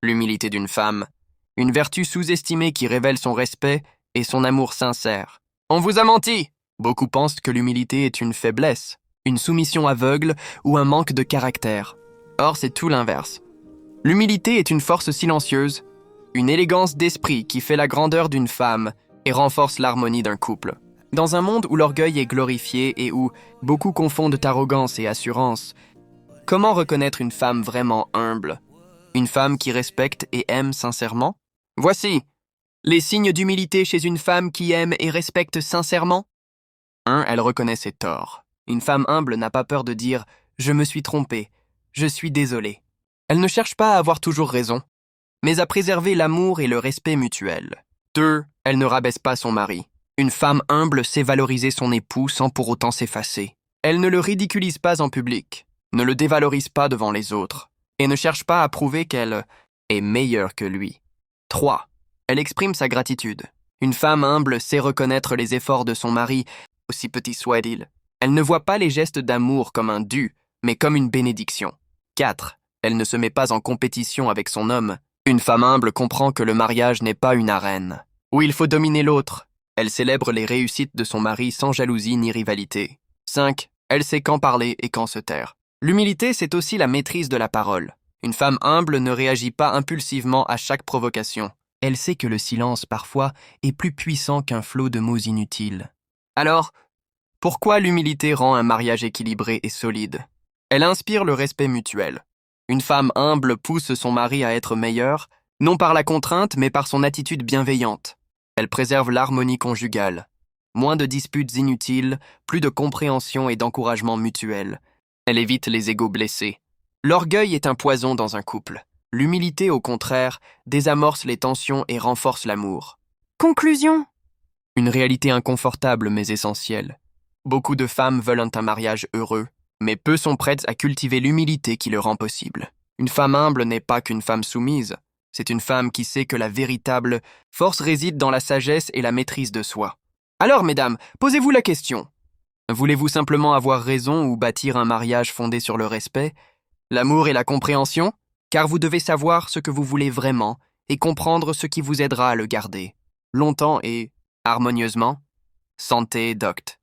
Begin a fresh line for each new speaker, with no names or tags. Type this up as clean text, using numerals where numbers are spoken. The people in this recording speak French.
L'humilité d'une femme, une vertu sous-estimée qui révèle son respect et son amour sincère. On vous a menti! Beaucoup pensent que l'humilité est une faiblesse, une soumission aveugle ou un manque de caractère. Or, c'est tout l'inverse. L'humilité est une force silencieuse, une élégance d'esprit qui fait la grandeur d'une femme et renforce l'harmonie d'un couple. Dans un monde où l'orgueil est glorifié et où beaucoup confondent arrogance et assurance, comment reconnaître une femme vraiment humble? Une femme qui respecte et aime sincèrement? Voici les signes d'humilité chez une femme qui aime et respecte sincèrement. 1. Elle reconnaît ses torts. Une femme humble n'a pas peur de dire « Je me suis trompée, je suis désolée ». Elle ne cherche pas à avoir toujours raison, mais à préserver l'amour et le respect mutuel. 2. Elle ne rabaisse pas son mari. Une femme humble sait valoriser son époux sans pour autant s'effacer. Elle ne le ridiculise pas en public, ne le dévalorise pas devant les autres, et ne cherche pas à prouver qu'elle est meilleure que lui. 3. Elle exprime sa gratitude. Une femme humble sait reconnaître les efforts de son mari, aussi petits soient-ils. Elle ne voit pas les gestes d'amour comme un dû, mais comme une bénédiction. 4. Elle ne se met pas en compétition avec son homme. Une femme humble comprend que le mariage n'est pas une arène, où il faut dominer l'autre. Elle célèbre les réussites de son mari sans jalousie ni rivalité. 5. Elle sait quand parler et quand se taire. L'humilité, c'est aussi la maîtrise de la parole. Une femme humble ne réagit pas impulsivement à chaque provocation. Elle sait que le silence, parfois, est plus puissant qu'un flot de mots inutiles. Alors, pourquoi l'humilité rend un mariage équilibré et solide? Elle inspire le respect mutuel. Une femme humble pousse son mari à être meilleur, non par la contrainte, mais par son attitude bienveillante. Elle préserve l'harmonie conjugale. Moins de disputes inutiles, plus de compréhension et d'encouragement mutuel. Elle évite les égos blessés. L'orgueil est un poison dans un couple. L'humilité, au contraire, désamorce les tensions et renforce l'amour. Conclusion. Une réalité inconfortable mais essentielle. Beaucoup de femmes veulent un mariage heureux, mais peu sont prêtes à cultiver l'humilité qui le rend possible. Une femme humble n'est pas qu'une femme soumise. C'est une femme qui sait que la véritable force réside dans la sagesse et la maîtrise de soi. Alors, mesdames, posez-vous la question. Voulez-vous simplement avoir raison ou bâtir un mariage fondé sur le respect, l'amour et la compréhension? Car vous devez savoir ce que vous voulez vraiment et comprendre ce qui vous aidera à le garder, longtemps et harmonieusement. Santé, Doct.